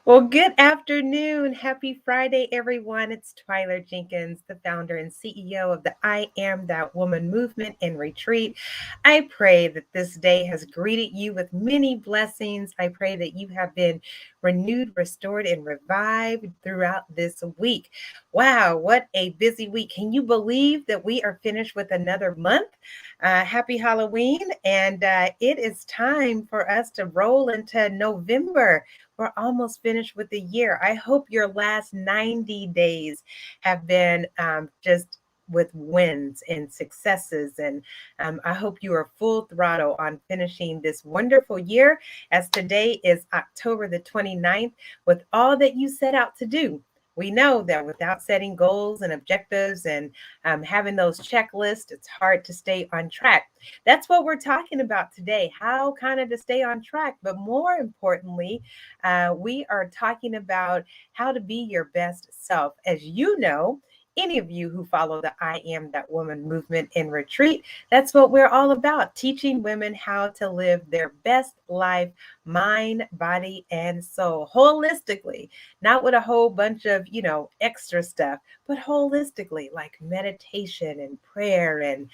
Well, good afternoon. Happy Friday, everyone. It's Twyler Jenkins, the founder and CEO of the I Am That Woman movement and retreat. I pray that this day has greeted you with many blessings. I pray that you have been renewed, restored, and revived throughout this week. Wow, what a busy week. Can you believe that we are finished with another month? Happy Halloween. And it is time for us to roll into November. We're almost finished with the year. I hope your last 90 days have been just with wins and successes. And I hope you are full throttle on finishing this wonderful year, as today is October the 29th, with all that you set out to do. We know that without setting goals and objectives and having those checklists, it's hard to stay on track. That's what we're talking about today, how kind of to stay on track. But more importantly, we are talking about how to be your best self. As you know, any of you who follow the I Am That Woman movement in retreat, that's what we're all about, teaching women how to live their best life, mind, body, and soul, holistically, not with a whole bunch of, extra stuff, but holistically, like meditation and prayer and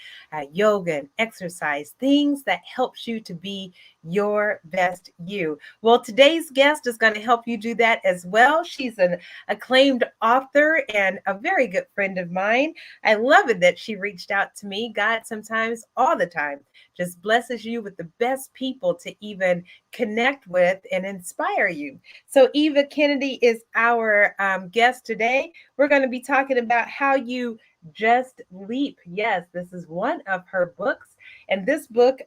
yoga and exercise, things that helps you to be your best you. Well, today's guest is going to help you do that as well. She's an acclaimed author and a very good friend of mine. I love it that she reached out to me. God sometimes, all the time, just blesses you with the best people to even connect with and inspire you. So Eva Kennedy is our guest today. We're going to be talking about how you just leap. Yes, this is one of her books. And this book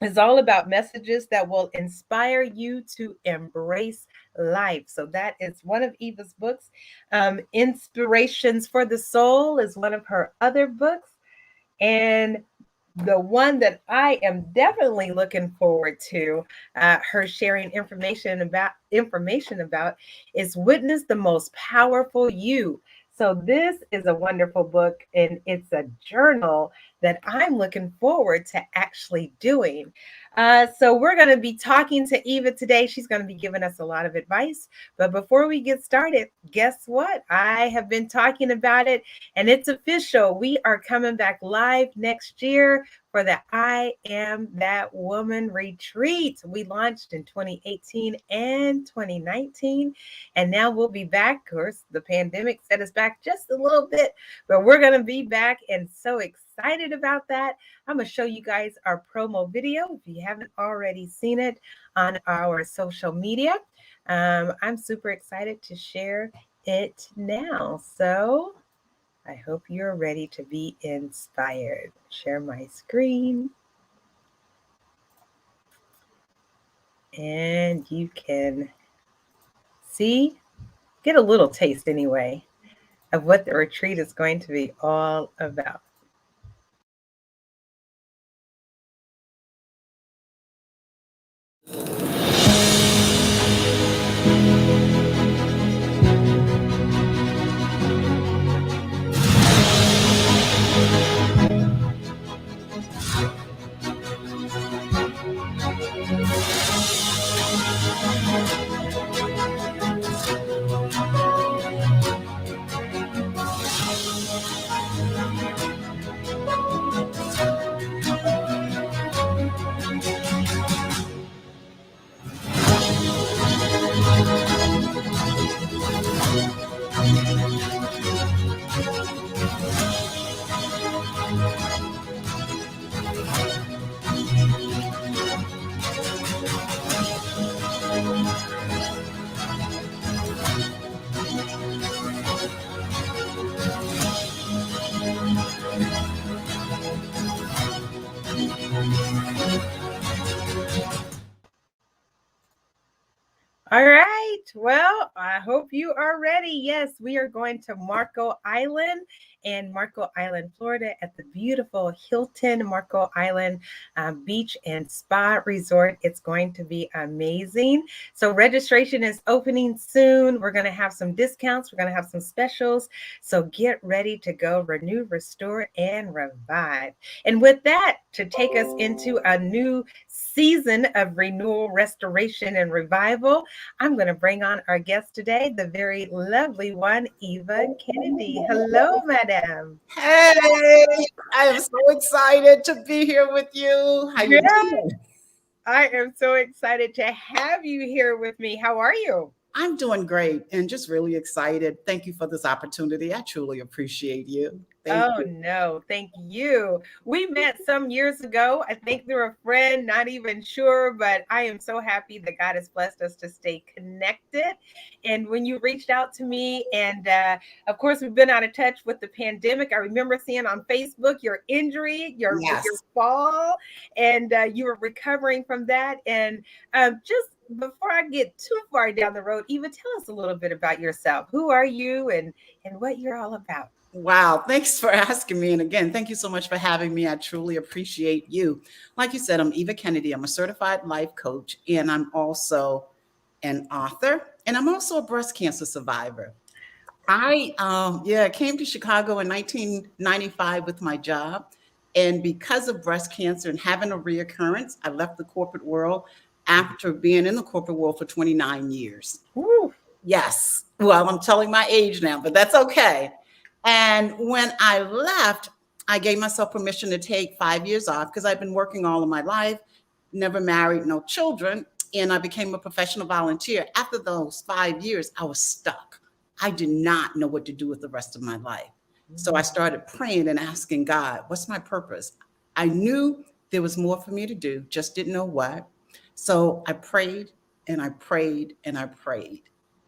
is all about messages that will inspire you to embrace life. So that is one of Eva's books. Inspirations for the Soul is one of her other books. And the one that I am definitely looking forward to her sharing information about is Witness the Most Powerful You. So this is a wonderful book, and it's a journal that I'm looking forward to actually doing. So we're going to be talking to Eva today. She's going to be giving us a lot of advice. But before we get started, guess what? I have been talking about it, and it's official. We are coming back live next year for the I Am That Woman retreat. We launched in 2018 and 2019, and now we'll be back. Of course, the pandemic set us back just a little bit, but we're going to be back, and so excited about that. I'm going to show you guys our promo video if you haven't already seen it on our social media. I'm super excited to share it now. So I hope you're ready to be inspired. Share my screen. And you can see, get a little taste anyway, of what the retreat is going to be all about. All right. Well, I hope you are ready. Yes, we are going to Marco Island in Marco Island, Florida, at the beautiful Hilton Marco Island Beach and Spa Resort. It's going to be amazing. So registration is opening soon. We're going to have some discounts. We're going to have some specials. So get ready to go renew, restore, and revive. And with that, to take us into a new season of renewal, restoration, and revival. I'm going to bring on our guest today, the very lovely one, Eva Kennedy. Hello, madam. Hey, I am so excited to be here with you. How you Yeah, doing? I am so excited to have you here with me. How are you? I'm doing great and just really excited. Thank you for this opportunity. I truly appreciate you. Thank Oh, you. no, thank you. We met some years ago. I think through a friend, not even sure, but I am so happy that God has blessed us to stay connected. And when you reached out to me, and of course, we've been out of touch with the pandemic. I remember seeing on Facebook your injury, your Yes. fall, and you were recovering from that. And just before I get too far down the road, Eva, tell us a little bit about yourself. Who are you and what you're all about? Wow. Thanks for asking me. And again, thank you so much for having me. I truly appreciate you. Like you said, I'm Eva Kennedy. I'm a certified life coach, and I'm also an author, and I'm also a breast cancer survivor. I came to Chicago in 1995 with my job, and because of breast cancer and having a reoccurrence, I left the corporate world after being in the corporate world for 29 years. Woo. Yes, well, I'm telling my age now, but that's okay. And when I left, I gave myself permission to take 5 years off because I've been working all of my life, never married, no children, and I became a professional volunteer. After those 5 years, I was stuck. I did not know what to do with the rest of my life. So I started praying and asking God, what's my purpose? I knew there was more for me to do, just didn't know what. So I prayed and I prayed and I prayed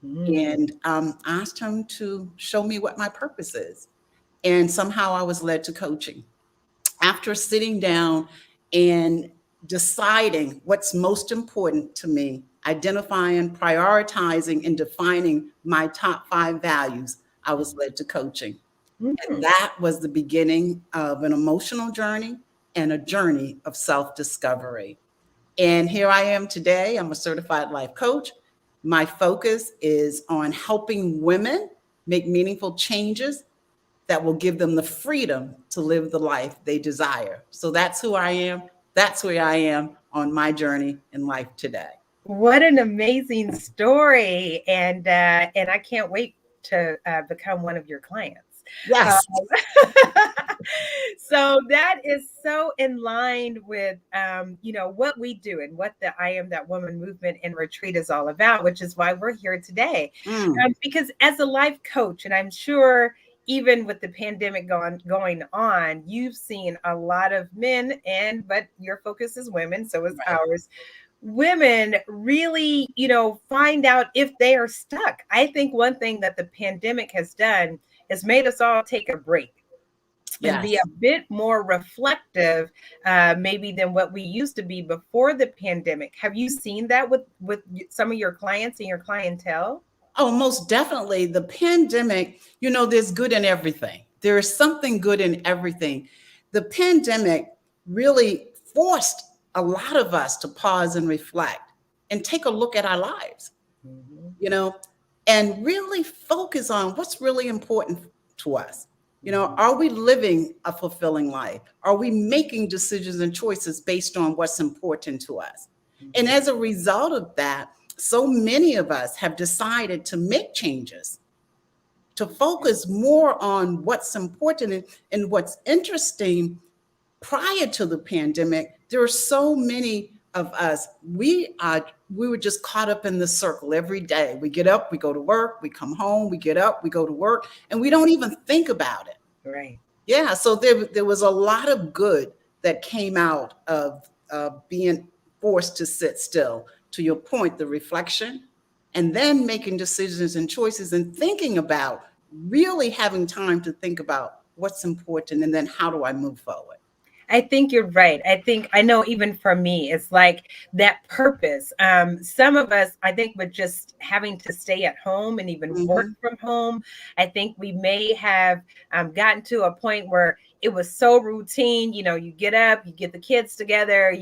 Mm. and asked him to show me what my purpose is. And somehow I was led to coaching. After sitting down and deciding what's most important to me, identifying, prioritizing, and defining my top 5 values, I was led to coaching. And Mm. that was the beginning of an emotional journey and a journey of self discovery. And here I am today. I'm a certified life coach. My focus is on helping women make meaningful changes that will give them the freedom to live the life they desire. So that's who I am. That's where I am on my journey in life today. What an amazing story, and I can't wait to become one of your clients. Um, Yes. so that is so in line with what we do and what the I Am That Woman movement and retreat is all about, which is why we're here today. Mm, Because as a life coach, and I'm sure even with the pandemic going on, you've seen a lot of men, but your focus is women, so is right. ours, women really, find out if they are stuck. I think one thing that the pandemic has done is made us all take a break and be Yes. a bit more reflective, maybe than what we used to be before the pandemic. Have you seen that with some of your clients and your clientele? Oh, most definitely. The pandemic, there's good in everything. There is something good in everything. The pandemic really forced a lot of us to pause and reflect and take a look at our lives, Mhm. you know, and really focus on what's really important to us. Mhm. Are we living a fulfilling life? Are we making decisions and choices based on what's important to us? And Mhm. as a result of that, so many of us have decided to make changes, to focus more on what's important. And what's interesting, prior to the pandemic, there are so many of us, we were just caught up in the circle every day. We get up, we go to work, we come home, we get up, we go to work, and we don't even think about it. Right. Yeah, so there was a lot of good that came out of being forced to sit still. To your point, the reflection, and then making decisions and choices and thinking about, really having time to think about what's important and then how do I move forward. I think you're right. I think I know even for me, it's like that purpose. Some of us, I think, with just having to stay at home and even work Hmm. from home, I think we may have gotten to a point where it was so routine. You get up, you get the kids together,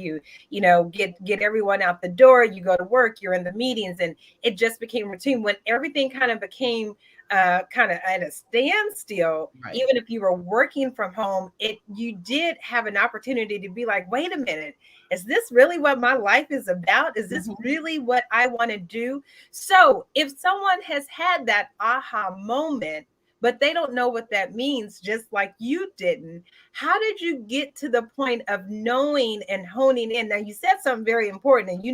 get everyone out the door, you go to work, you're in the meetings, and it just became routine when everything kind of became kind of at a standstill. Right. Even if you were working from home, you did have an opportunity to be like, wait a minute, is this really what my life is about? Is this Mhm. really what I want to do? So if someone has had that aha moment, but they don't know what that means, just like you didn't, how did you get to the point of knowing and honing in? Now, you said something very important, and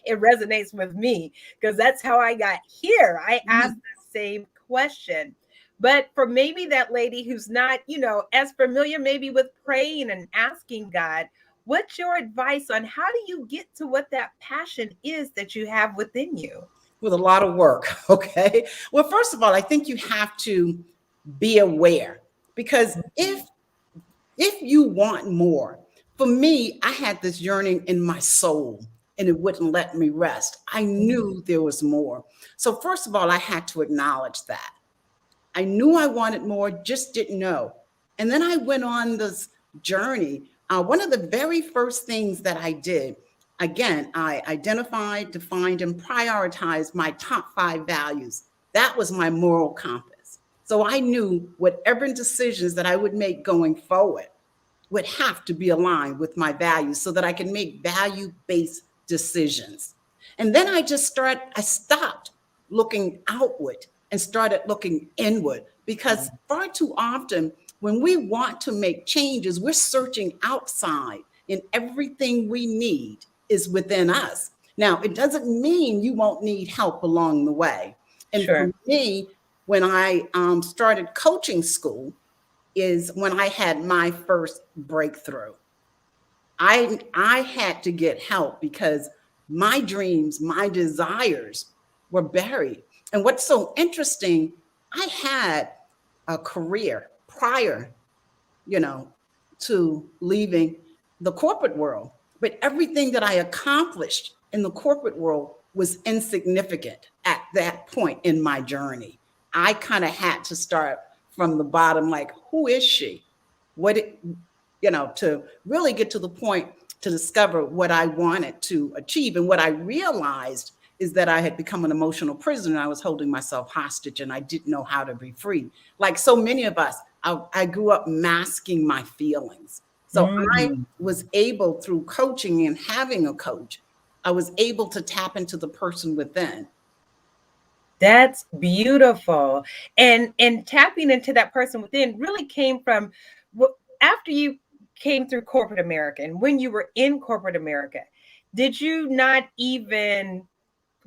it resonates with me because that's how I got here. I asked Mhm. the same question. But for maybe that lady who's not, as familiar maybe with praying and asking God, what's your advice on how do you get to what that passion is that you have within you? With a lot of work. Okay. Well, first of all, I think you have to be aware, because if you want more, for me, I had this yearning in my soul and it wouldn't let me rest. I knew there was more. So, first of all, I had to acknowledge that. I knew I wanted more, just didn't know. And then I went on this journey. One of the very first things that I did, again, I identified, defined, and prioritized my top 5 values. That was my moral compass. So I knew whatever decisions that I would make going forward would have to be aligned with my values so that I can make value-based decisions. And then I stopped looking outward and started looking inward, because far too often when we want to make changes, we're searching outside and everything we need is within us. Now, it doesn't mean you won't need help along the way. And for Sure. me, when I started coaching school, is when I had my first breakthrough. I had to get help because my dreams, my desires were buried. And what's so interesting, I had a career prior, you know, to leaving the corporate world, but everything that I accomplished in the corporate world was insignificant at that point in my journey. I kind of had to start from the bottom, like, who is she? What it, to really get to the point to discover what I wanted to achieve. And what I realized is that I had become an emotional prisoner. I was holding myself hostage and I didn't know how to be free. Like so many of us, I grew up masking my feelings. So I Mm. was able, through coaching and having a coach, I was able to tap into the person within. That's beautiful. And tapping into that person within really came from after you came through corporate America and when you were in corporate America, did you not even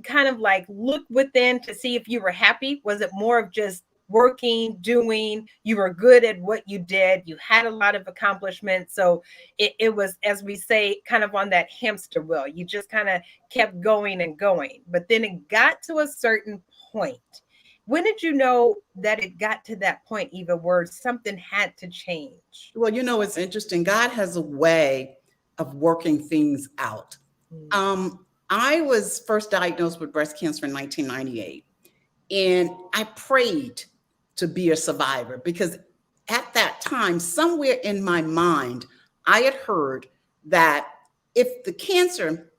kind of like look within to see if you were happy? Was it more of just working, doing, you were good at what you did, you had a lot of accomplishments. So it was, as we say, kind of on that hamster wheel. You just kind of kept going and going. But then it got to a certain point. When did you know that it got to that point, Eva, where something had to change? Well, it's interesting. God has a way of working things out. I was first diagnosed with breast cancer in 1998, and I prayed to be a survivor because at that time, somewhere in my mind, I had heard that if the cancer,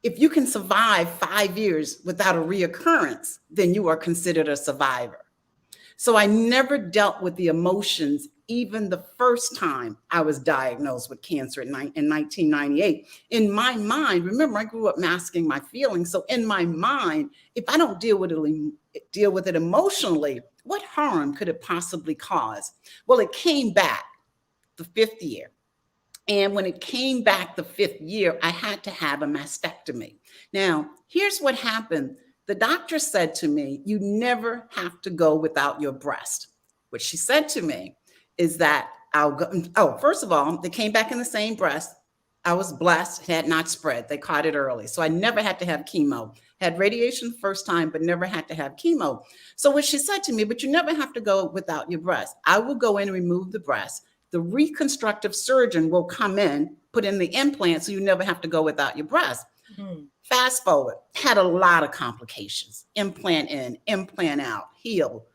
if you can survive 5 years without a reoccurrence, then you are considered a survivor. So I never dealt with the emotions, even the first time I was diagnosed with cancer in 1998. In my mind, remember, I grew up masking my feelings. So in my mind, if I don't deal with it emotionally, what harm could it possibly cause? Well, it came back the 5th year. And when it came back the 5th year, I had to have a mastectomy. Now, here's what happened. The doctor said to me, you never have to go without your breast. What she said to me is that I'll go. Oh, first of all, they came back in the same breast. I was blessed, it had not spread. They caught it early. So I never had to have chemo. Had radiation first time, but never had to have chemo. So what she said to me, but you never have to go without your breast. I will go in and remove the breast. The reconstructive surgeon will come in, put in the implant, so you never have to go without your breast. Mm. Fast forward, had a lot of complications. Implant in, implant out, heal.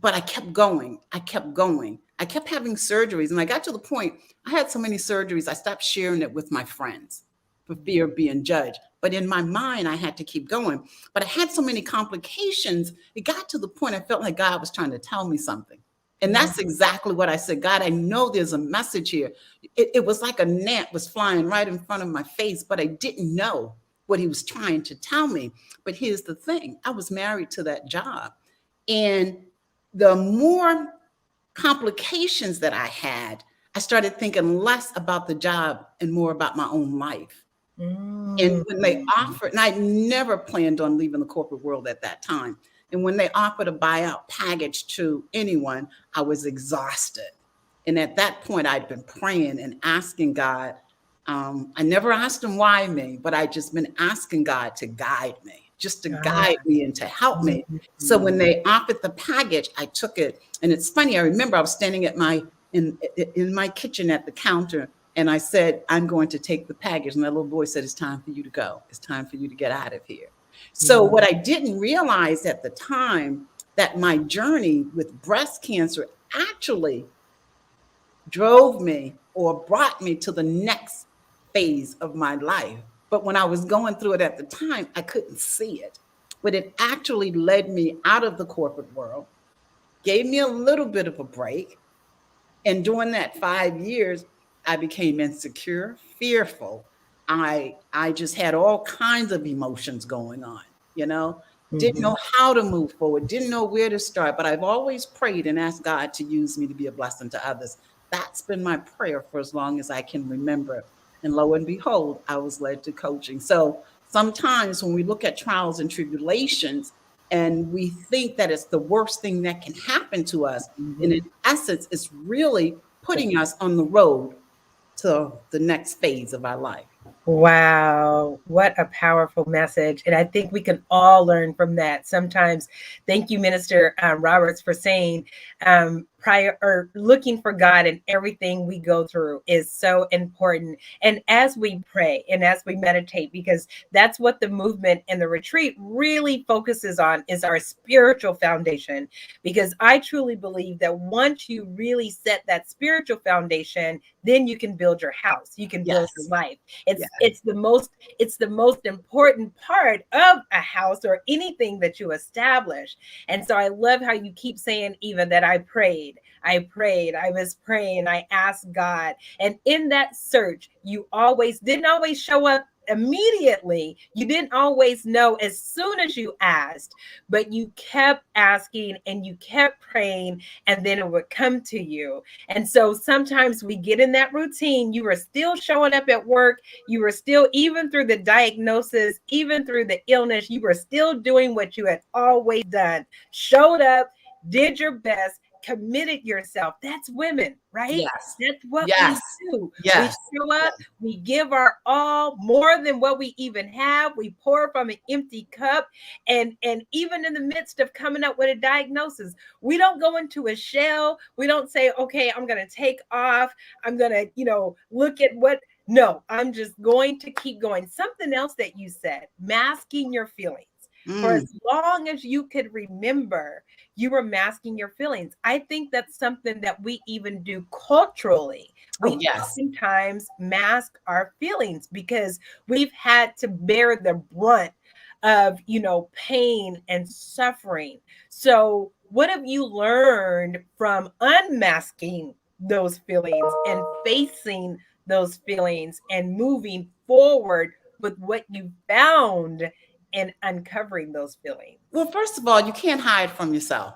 But I kept going. I kept going. I kept having surgeries. And I got to the point, I had so many surgeries, I stopped sharing it with my friends for fear of being judged. But in my mind, I had to keep going. But I had so many complications. It got to the point I felt like God was trying to tell me something. And that's exactly what I said. God, I know there's a message here. It was like a gnat was flying right in front of my face, but I didn't know what he was trying to tell me. But here's the thing. I was married to that job. And the more complications that I had, I started thinking less about the job and more about my own life. And when they offered, and I never planned on leaving the corporate world at that time. And when they offered a buyout package to anyone, I was exhausted. And at that point, I'd been praying and asking God. I never asked him why me, but I just been asking God to guide me, just to guide me and to help me. So when they offered the package, I took it. And it's funny, I remember I was standing at in my kitchen at the counter, and I said, I'm going to take the package. And that little boy said, it's time for you to go. It's time for you to get out of here. So what I didn't realize at the time, that my journey with breast cancer actually drove me or brought me to the next phase of my life. But when I was going through it at the time, I couldn't see it. But it actually led me out of the corporate world, gave me a little bit of a break. And during that 5 years, I became insecure, fearful. I just had all kinds of emotions going on, didn't know how to move forward, didn't know where to start, but I've always prayed and asked God to use me to be a blessing to others. That's been my prayer for as long as I can remember. And lo and behold, I was led to coaching. So sometimes when we look at trials and tribulations and we think that it's the worst thing that can happen to us, and in essence, it's really putting us on the road to the next phase of our life. Wow, what a powerful message. And I think we can all learn from that. Sometimes, thank you, Minister Roberts, for saying prior or looking for God in everything we go through is so important. And as we pray and as we meditate, because that's what the movement and the retreat really focuses on, is our spiritual foundation. Because I truly believe that once you really set that spiritual foundation, then you can build your house, you can build your life. It's the most important part of a house or anything that you establish. And so I love how you keep saying, Eva, that I was praying, I asked God. And in that search, you didn't always show up immediately. You didn't always know as soon as you asked, but you kept asking and you kept praying, and then it would come to you. And so sometimes we get in that routine. You were still showing up at work. You were still, even through the diagnosis, even through the illness, you were still doing what you had always done. Showed up, did your best, committed yourself. That's women, right? Yes. That's what we do. Yes. We show up, we give our all, more than what we even have. We pour from an empty cup. And even in the midst of coming up with a diagnosis, we don't go into a shell. We don't say, okay, I'm going to take off. I'm going to, look at what. No, I'm just going to keep going. Something else that you said, masking your feelings. For as long as you could remember, you were masking your feelings. I think that's something that we even do culturally. We oftentimes mask our feelings because we've had to bear the brunt of, pain and suffering. So what have you learned from unmasking those feelings and facing those feelings and moving forward with what you found and uncovering those feelings? Well, first of all, you can't hide from yourself.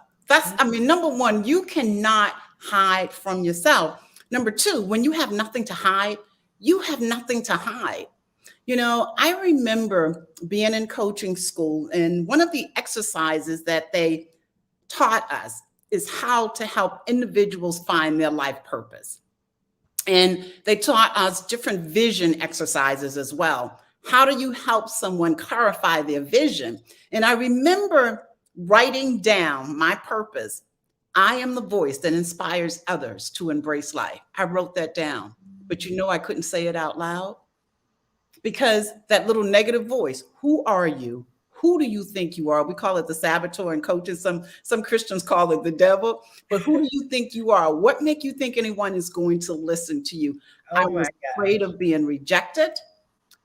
Number one, you cannot hide from yourself. Number two, when you have nothing to hide, you have nothing to hide. I remember being in coaching school, and one of the exercises that they taught us is how to help individuals find their life purpose. And they taught us different vision exercises as well. How do you help someone clarify their vision? And I remember writing down my purpose. I am the voice that inspires others to embrace life. I wrote that down, but I couldn't say it out loud because that little negative voice, who are you? Who do you think you are? We call it the saboteur in coaching. Some Christians call it the devil, but who do you think you are? What make you think anyone is going to listen to you? I was afraid of being rejected.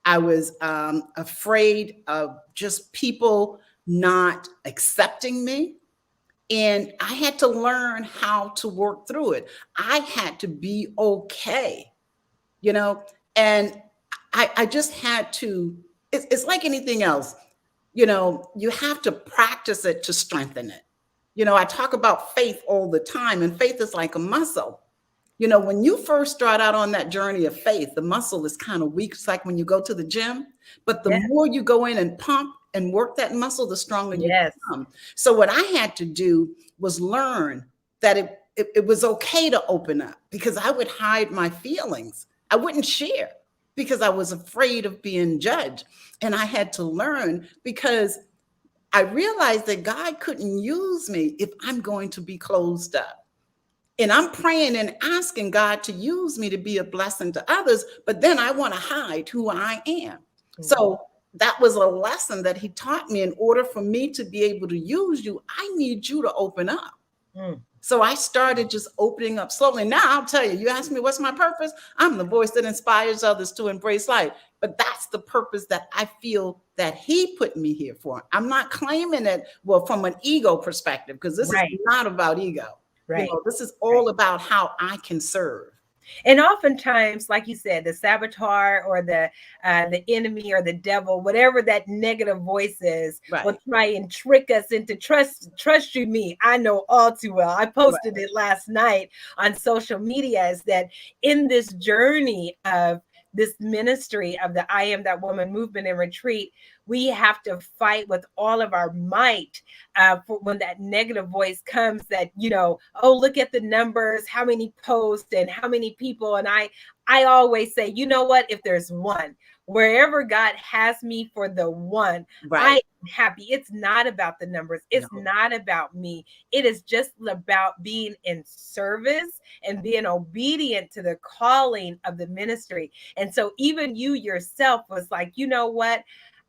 I was afraid of just people not accepting me. And I had to learn how to work through it. I had to be okay, you know, and I just had to, it's like anything else, you know, you have to practice it to strengthen it. You know, I talk about faith all the time, and faith is like a muscle. You know, when you first start out on that journey of faith, the muscle is kind of weak. It's like when you go to the gym, but the Yes. more you go in and pump and work that muscle, the stronger you Yes. become. So what I had to do was learn that it was okay to open up, because I would hide my feelings. I wouldn't share because I was afraid of being judged. And I had to learn, because I realized that God couldn't use me if I'm going to be closed up. And I'm praying and asking God to use me to be a blessing to others, but then I want to hide who I am. So that was a lesson that he taught me. In order for me to be able to use you, I need you to open up. Mm. So I started just opening up slowly. Now I'll tell you, you ask me what's my purpose? I'm the voice that inspires others to embrace life. But that's the purpose that I feel that he put me here for. I'm not claiming it, well, from an ego perspective, because this Right. is not about ego. Right. You know, this is all about how I can serve. And oftentimes, like you said, the saboteur or the enemy or the devil, whatever that negative voice is, Right. will try and trick us into trust you me. I know all too well. I posted it last night on social media, is that in this journey of this ministry of the I Am That Woman movement and retreat, we have to fight with all of our might for when that negative voice comes, that, you know, oh, look at the numbers, how many posts and how many people. And I always say, you know what, if there's one, wherever God has me for the one, I am happy. It's not about the numbers. It's not about me. It is just about being in service and being obedient to the calling of the ministry. And so even you yourself was like, you know what?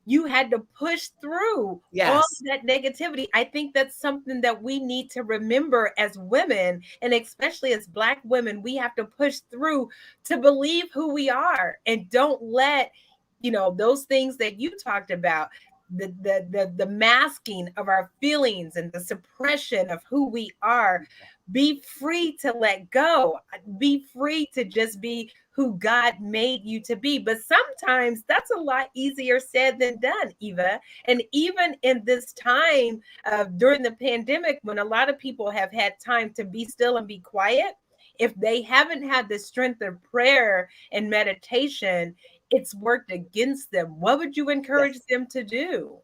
You had to push through all of that negativity. I think that's something that we need to remember as women, and especially as Black women. We have to push through to believe who we are, and don't let, you know, those things that you talked about, the masking of our feelings and the suppression of who we are, be free to let go, be free to just be who God made you to be. But sometimes that's a lot easier said than done, Eva. And even in this time during the pandemic, when a lot of people have had time to be still and be quiet, if they haven't had the strength of prayer and meditation, it's worked against them. What would you encourage them to do?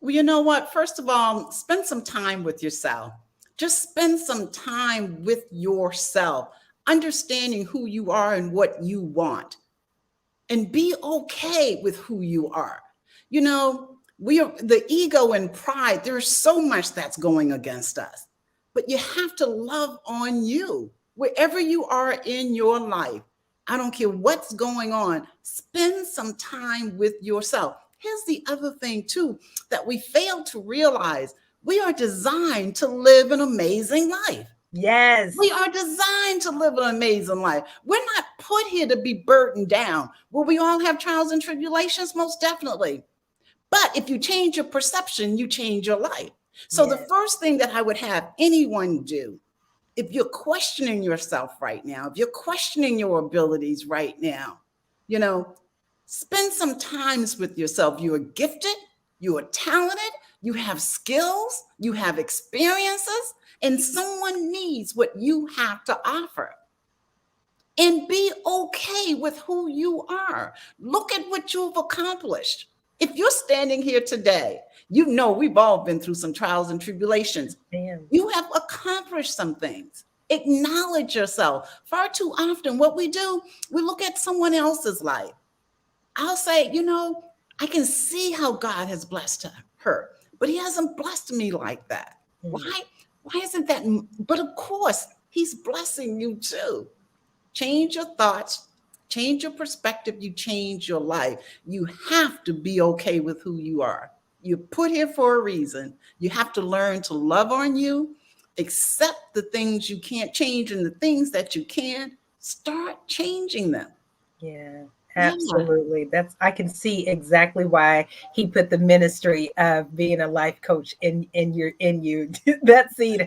Well, you know what? First of all, spend some time with yourself. Just spend some time with yourself, understanding who you are and what you want, and be okay with who you are. You know, we are the ego and pride. There's so much that's going against us, but you have to love on you wherever you are in your life. I don't care what's going on. Spend some time with yourself. Here's the other thing, too, that we fail to realize. We are designed to live an amazing life. Yes. We are designed to live an amazing life. We're not put here to be burdened down. Will we all have trials and tribulations? Most definitely. But if you change your perception, you change your life. So the first thing that I would have anyone do, if you're questioning yourself right now, if you're questioning your abilities right now, you know, spend some times with yourself. You are gifted, you are talented, you have skills, you have experiences, and someone needs what you have to offer. And be okay with who you are. Look at what you've accomplished. If you're standing here today, you know we've all been through some trials and tribulations. Damn. You have accomplished some things. Acknowledge yourself. Far too often, what we do, we look at someone else's life. I'll say, you know, I can see how God has blessed her, but he hasn't blessed me like that. Why isn't that? But of course, he's blessing you too. Change your thoughts, change your perspective, you change your life. You have to be okay with who you are. You're put here for a reason. You have to learn to love on you, accept the things you can't change, and the things that you can, start changing them. Yeah, Yeah. Absolutely. I can see exactly why he put the ministry of being a life coach in you. That seed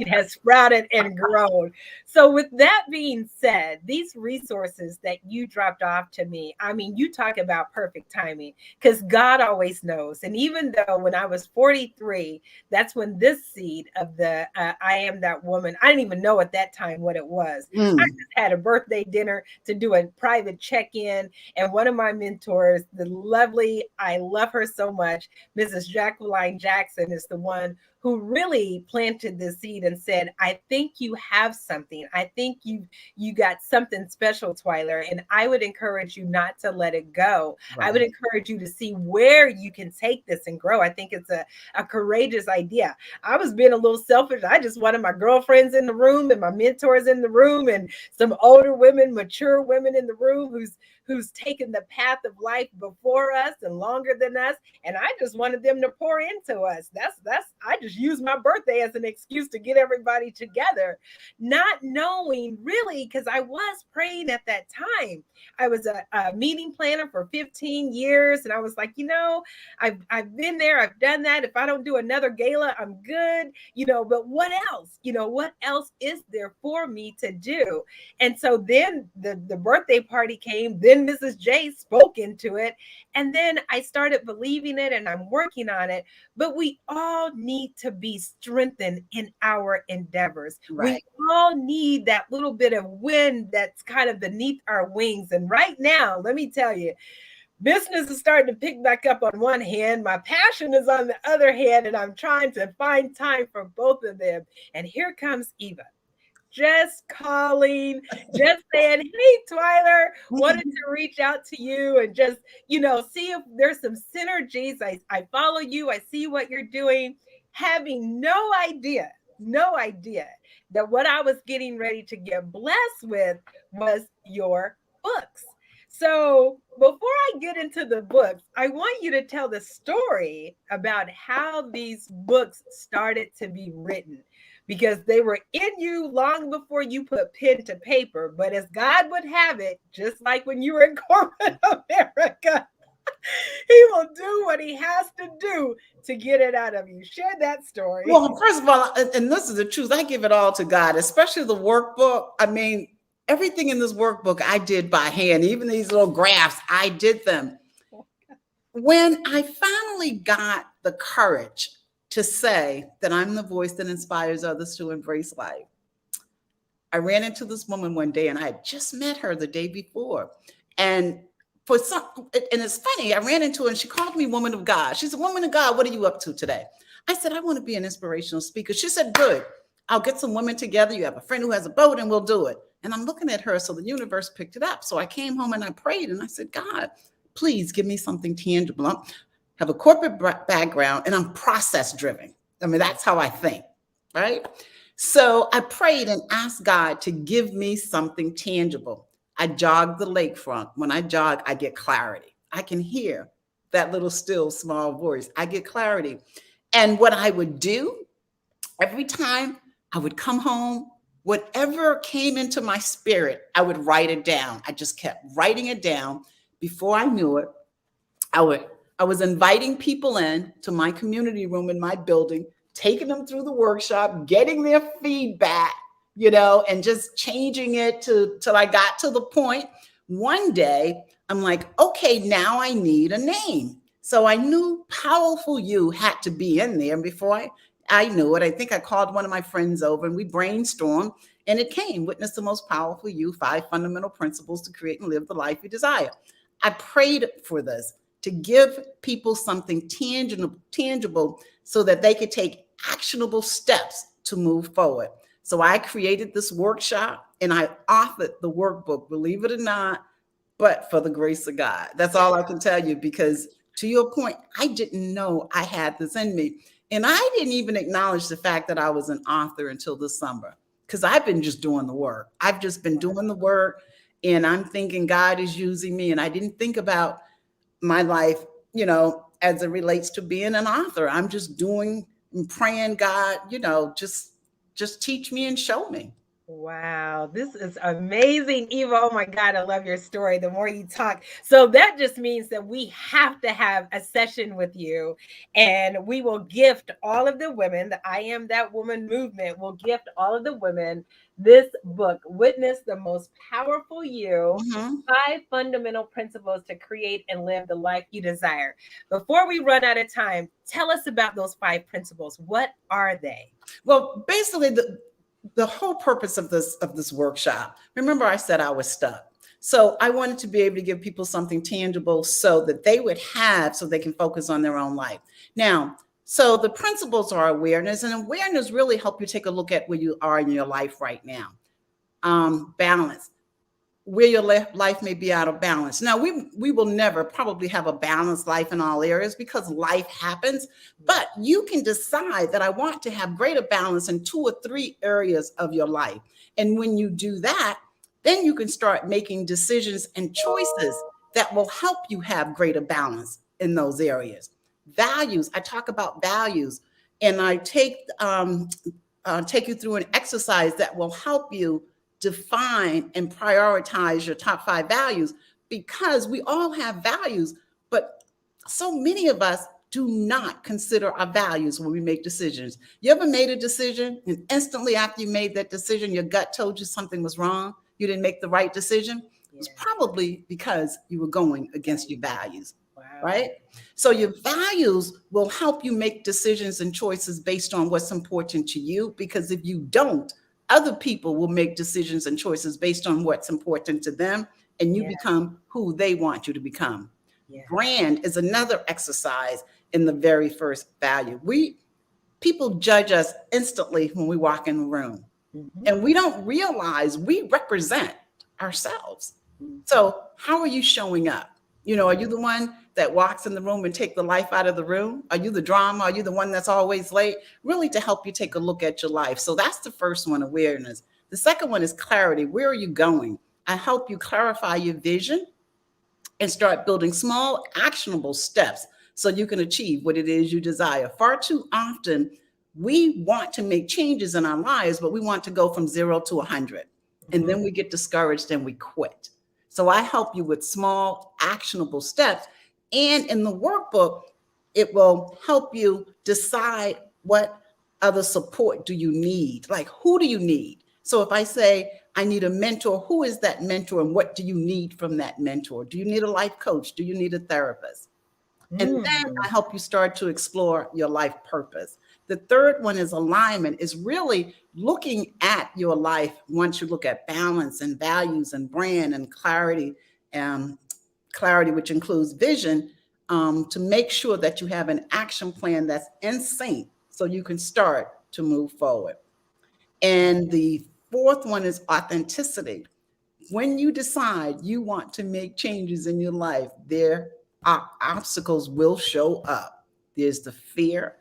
has sprouted and grown. So with that being said, these resources that you dropped off to me, I mean, you talk about perfect timing because God always knows. And even though when I was 43, that's when this seed of the I am that woman, I didn't even know at that time what it was. I Mm. just had a birthday dinner to do a private check-in, and one of my mentors, the lovely, I love her so much, Mrs. Jacqueline Jackson, is the one who really planted the seed and said, I think you have something. I think you got something special, Twyler, and I would encourage you not to let it go. I would Right. encourage you to see where you can take this and grow. I think it's a courageous idea. I was being a little selfish. I just wanted my girlfriends in the room and my mentors in the room and some older women, mature women in the room who's taken the path of life before us and longer than us. And I just wanted them to pour into us. That's I just used my birthday as an excuse to get everybody together, not knowing really, because I was praying at that time. I was a meeting planner for 15 years, and I was like, I've been there, I've done that. If I don't do another gala, I'm good, but what else? What else is there for me to do? And so then the birthday party came, then Mrs. J spoke into it, and then I started believing it and I'm working on it. But we all need to be strengthened in our endeavors. We Right. all need that little bit of wind that's kind of beneath our wings. And right now, let me tell you, business is starting to pick back up on one hand. My passion is on the other hand, and I'm trying to find time for both of them. And here comes Eva, just calling, just saying, hey, Twyler, wanted to reach out to you and just, see if there's some synergies. I follow you, I see what you're doing, having no idea that what I was getting ready to get blessed with was your books. So before I get into the books, I want you to tell the story about how these books started to be written, because they were in you long before you put pen to paper. But as God would have it, just like when you were in corporate America, He will do what He has to do to get it out of you. Share that story. Well, first of all, and this is the truth, I give it all to God, especially the workbook. I mean, everything in this workbook I did by hand, even these little graphs, I did them. When I finally got the courage to say that I'm the voice that inspires others to embrace life, I ran into this woman one day and I had just met her the day before. And it's funny, I ran into her and she called me woman of God. She said, woman of God, what are you up to today? I said, I want to be an inspirational speaker. She said, good. I'll get some women together. You have a friend who has a boat and we'll do it. And I'm looking at her. So the universe picked it up. So I came home and I prayed and I said, God, please give me something tangible. I have a corporate background and I'm process driven. I mean, that's how I think, right? So I prayed and asked God to give me something tangible. I jogged the lakefront. When I jog, I get clarity. I can hear that little still small voice. I get clarity. And what I would do every time I would come home, whatever came into my spirit, I would write it down. I just kept writing it down. Before I knew it, I was inviting people in to my community room in my building, taking them through the workshop, getting their feedback, and just changing it till I got to the point. One day, I'm like, okay, now I need a name. So I knew Powerful You had to be in there. And before I knew it, I think I called one of my friends over and we brainstormed, and it came Witness the Most Powerful You, 5 Fundamental Principles to Create and Live the Life You Desire. I prayed for this to give people something tangible so that they could take actionable steps to move forward. So I created this workshop and I authored the workbook, believe it or not, but for the grace of God. That's all I can tell you, because to your point, I didn't know I had this in me. And I didn't even acknowledge the fact that I was an author until this summer, because I've been just doing the work. I've just been doing the work, and I'm thinking God is using me. And I didn't think about my life, as it relates to being an author. I'm just doing and praying, God, just teach me and show me. Wow, this is amazing, Eva. Oh my God, I love your story. The more you talk, so that just means that we have to have a session with you, and we will gift all of the women. The I Am That Woman movement will gift all of the women this book, Witness the Most Powerful You. Mhm. 5 fundamental principles to create and live the life you desire. Before we run out of time, tell us about those 5 principles. What are they? Well, basically, the whole purpose of this workshop. Remember, I said I was stuck. So I wanted to be able to give people something tangible so that they would have, so they can focus on their own life. Now, so the principles are awareness, and awareness really help you take a look at where you are in your life right now. Balance, where your life may be out of balance. Now, we will never probably have a balanced life in all areas because life happens, but you can decide that I want to have greater balance in 2 or 3 areas of your life. And when you do that, then you can start making decisions and choices that will help you have greater balance in those areas. Values, I talk about values, and I take you through an exercise that will help you define and prioritize your top 5 values, because we all have values, but so many of us do not consider our values when we make decisions. You ever made a decision and instantly after you made that decision, your gut told you something was wrong? You didn't make the right decision? It was probably because you were going against your values. Wow. Right? So your values will help you make decisions and choices based on what's important to you, because if you don't, other people will make decisions and choices based on what's important to them, and you become who they want you to become. Brand is another exercise in the very first value. People judge us instantly when we walk in the room, and we don't realize we represent ourselves. So how are you showing up? Are you the one that walks in the room and take the life out of the room? Are you the drama? Are you the one that's always late? Really, to help you take a look at your life. So that's the first one, awareness. The second one is clarity. Where are you going? I help you clarify your vision and start building small, actionable steps so you can achieve what it is you desire. Far too often, we want to make changes in our lives, but we want to go from 0 to 100. And then we get discouraged and we quit. So I help you with small, actionable steps. And in the workbook, it will help you decide what other support do you need? Like, who do you need? So if I say, I need a mentor, who is that mentor and what do you need from that mentor? Do you need a life coach? Do you need a therapist? And then I help you start to explore your life purpose. The third one is alignment, is really looking at your life once you look at balance and values and brand and clarity, which includes vision, to make sure that you have an action plan that's in sync so you can start to move forward. And the fourth one is authenticity. When you decide you want to make changes in your life, there are obstacles will show up. There's the fear.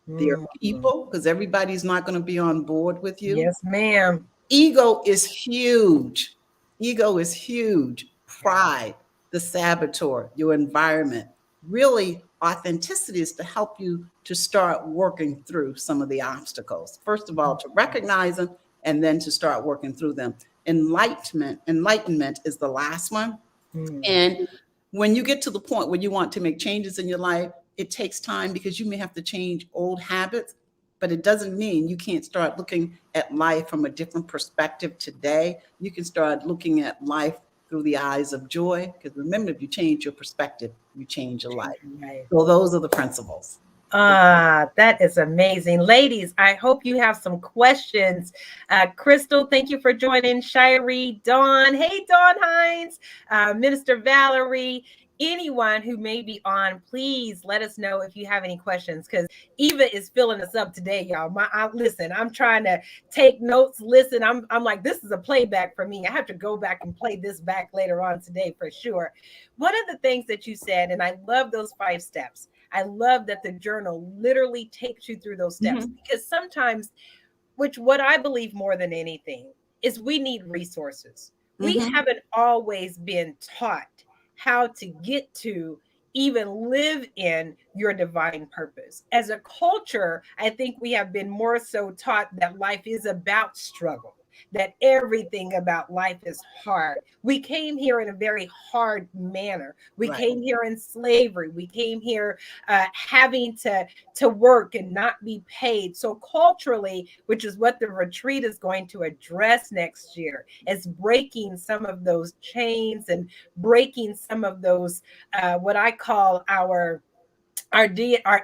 There are people, because everybody's not going to be on board with you. Yes, ma'am. Ego is huge. Ego is huge. Pride, the saboteur, your environment. Really, authenticity is to help you to start working through some of the obstacles. First of all, to recognize them and then to start working through them. Enlightenment is the last one. And when you get to the point where you want to make changes in your life, it takes time because you may have to change old habits, but it doesn't mean you can't start looking at life from a different perspective today. You can start looking at life through the eyes of joy, because remember, if you change your perspective, you change your life. So those are the principles. That is amazing. Ladies, I hope you have some questions. Crystal, thank you for joining. Shiree, Dawn. Hey, Dawn Hines, Minister Valerie, anyone who may be on, please let us know if you have any questions, because Eva is filling us up today, y'all. Listen, I'm trying to take notes. Listen, I'm like, this is a playback for me. I have to go back and play this back later on today for sure. One of the things that you said, and I love those 5 steps. I love that the journal literally takes you through those steps, because sometimes, which what I believe more than anything is, we need resources. We haven't always been taught how to get to even live in your divine purpose. As a culture, I think we have been more so taught that life is about struggle. that everything about life is hard. We came here in a very hard manner. We Right. came here in slavery. We came here having to work and not be paid. So culturally, which is what the retreat is going to address next year, is breaking some of those chains and breaking some of those what I call our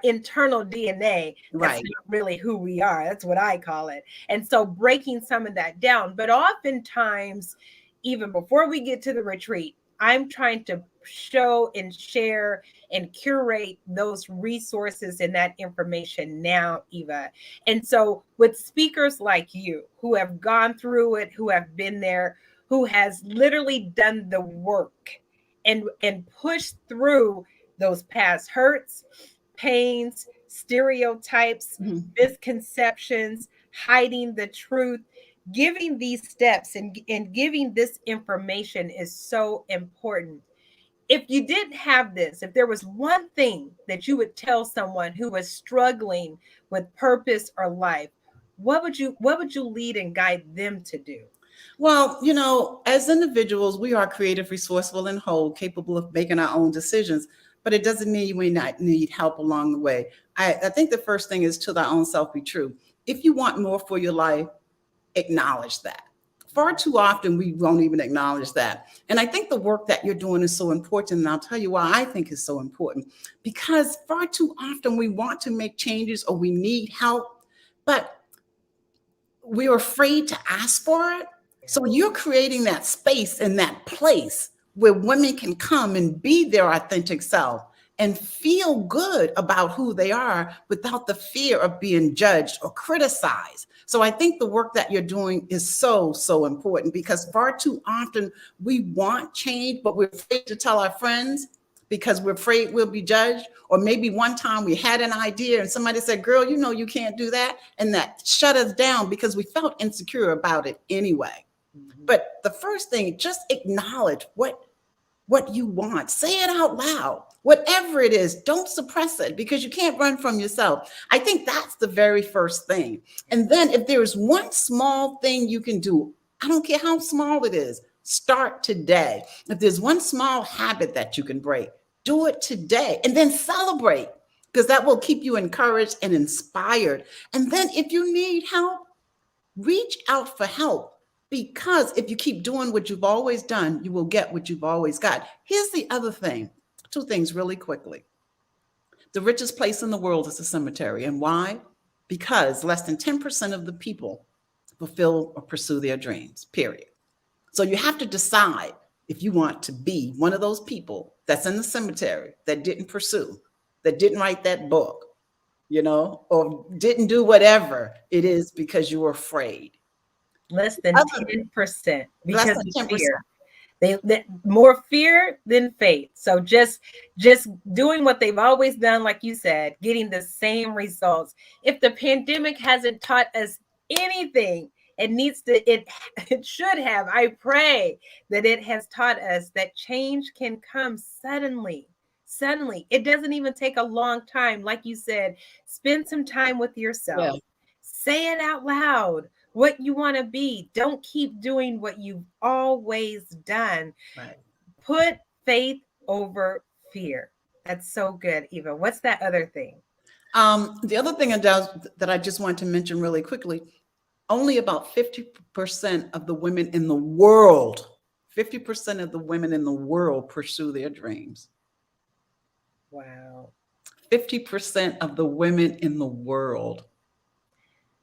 internal DNA. That's Right. not really who we are. That's what I call it. And so breaking some of that down. But oftentimes, even before we get to the retreat, I'm trying to show and share and curate those resources and that information now, Eva. And so with speakers like you who have gone through it, who have been there, who has literally done the work and pushed through those past hurts, pains, stereotypes, misconceptions, hiding the truth. Giving these steps and giving this information is so important. If you didn't have this, if there was one thing that you would tell someone who was struggling with purpose or life, what would you lead and guide them to do? Well, as individuals, we are creative, resourceful, and whole, capable of making our own decisions. But it doesn't mean we not need help along the way. I think the first thing is to thy own self be true. If you want more for your life, acknowledge that. Far too often, we won't even acknowledge that. And I think the work that you're doing is so important. And I'll tell you why I think it's so important. Because far too often, we want to make changes or we need help, but we're afraid to ask for it. So you're creating that space and that place where women can come and be their authentic self and feel good about who they are without the fear of being judged or criticized. So I think the work that you're doing is so, so important, because far too often we want change, but we're afraid to tell our friends because we're afraid we'll be judged. Or maybe one time we had an idea and somebody said, girl, you can't do that. And that shut us down because we felt insecure about it anyway. But the first thing, just acknowledge what you want. Say it out loud. Whatever it is, don't suppress it, because you can't run from yourself. I think that's the very first thing. And then if there's one small thing you can do, I don't care how small it is, start today. If there's one small habit that you can break, do it today, and then celebrate, because that will keep you encouraged and inspired. And then if you need help, reach out for help. Because if you keep doing what you've always done, you will get what you've always got. Here's the other thing, two things really quickly. The richest place in the world is a cemetery. And why? Because less than 10% of the people fulfill or pursue their dreams, period. So you have to decide if you want to be one of those people that's in the cemetery that didn't pursue, that didn't write that book, or didn't do whatever it is because you were afraid. Less than 10% because Less than 10%. of fear. They more fear than faith. So just doing what they've always done, like you said, getting the same results. If the pandemic hasn't taught us anything, it should have. I pray that it has taught us that change can come suddenly. It doesn't even take a long time. Like you said, spend some time with yourself. Yeah. Say it out loud. What you want to be. Don't keep doing what you've always done. Right. Put faith over fear. That's so good, Eva. What's that other thing? The other thing that I just want to mention really quickly, only about 50% of the women in the world, 50% of the women in the world pursue their dreams. Wow. 50% of the women in the world.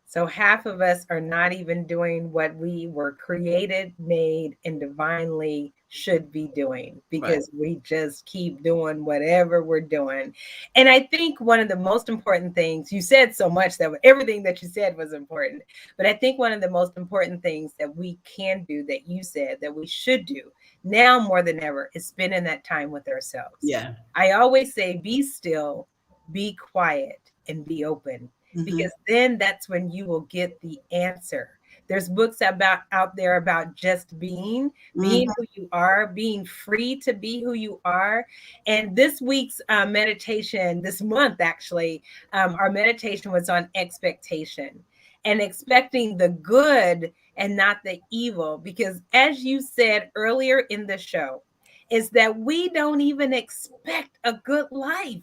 So half of us are not even doing what we were created, made, and divinely should be doing, because we just keep doing whatever we're doing. And I think one of the most important things, you said so much that everything that you said was important, but I think one of the most important things that we can do, that you said that we should do now more than ever, is spending that time with ourselves. Yeah. I always say, be still, be quiet, and be open. Because then that's when you will get the answer. There's books out there about just being who you are, being free to be who you are. And this week's meditation, this month actually, our meditation was on expectation. and expecting the good and not the evil. Because as you said earlier in the show, is that we don't even expect a good life.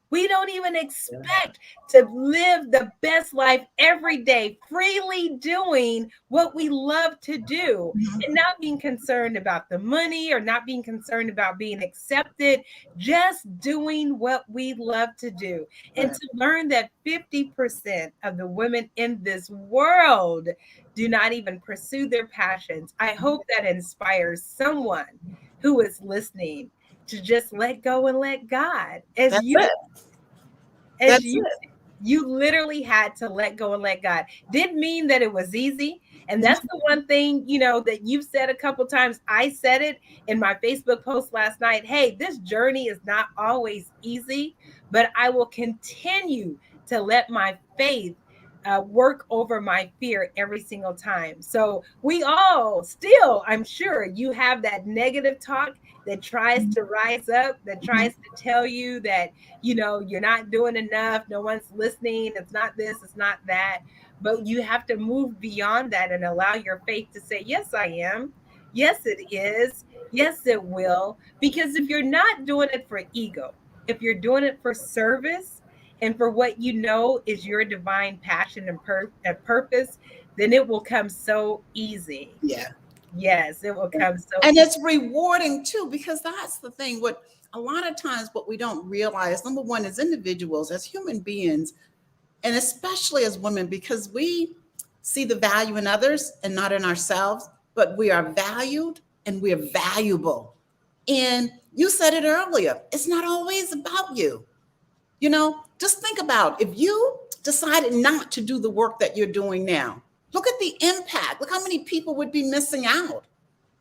We don't even expect to live the best life every day, freely doing what we love to do and not being concerned about the money or not being concerned about being accepted, just doing what we love to do. And to learn that 50% of the women in this world do not even pursue their passions. I hope that inspires someone who is listening to just let go and let God. That's it. As That's you it. you literally had to let go and let God. Didn't mean that it was easy. And that's the one thing, that you've said a couple times. I said it in my Facebook post last night. Hey, this journey is not always easy, but I will continue to let my faith work over my fear every single time. So we all still, I'm sure you have that negative talk that tries to rise up, that tries to tell you that, you're not doing enough. No one's listening. It's not this, it's not that. But you have to move beyond that and allow your faith to say, yes, I am. Yes, it is. Yes, it will. Because if you're not doing it for ego, if you're doing it for service, and for what is your divine passion and purpose, then it will come so easy. Yeah. Yes, it will come so And easy. it's rewarding too, because that's the thing. What a lot of times what we don't realize, number one, as individuals, as human beings, and especially as women, because we see the value in others and not in ourselves, but we are valued and we are valuable. And you said it earlier, it's not always about you. Just think about if you decided not to do the work that you're doing now, look at the impact. Look how many people would be missing out.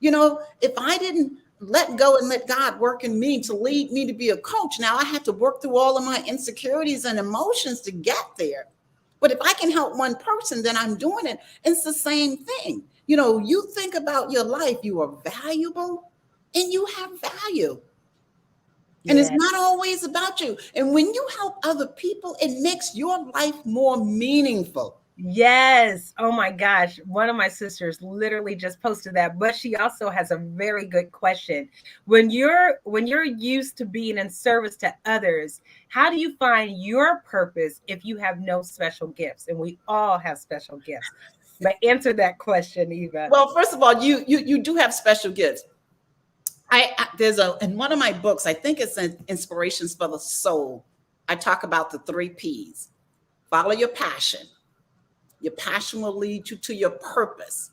If I didn't let go and let God work in me to lead me to be a coach, now I have to work through all of my insecurities and emotions to get there. But if I can help one person, then I'm doing it. It's the same thing. You think about your life, you are valuable and you have value. And it's Yeah. not always about you. And when you help other people, it makes your life more meaningful. Yes. Oh my gosh. One of my sisters literally just posted that, but she also has a very good question. When you're used to being in service to others, how do you find your purpose if you have no special gifts? And we all have special gifts. But answer that question, Eva. Well, first of all, you do have special gifts. There's in one of my books, I think it's in Inspirations for the Soul. I talk about the 3 P's. Follow your passion. Your passion will lead you to your purpose.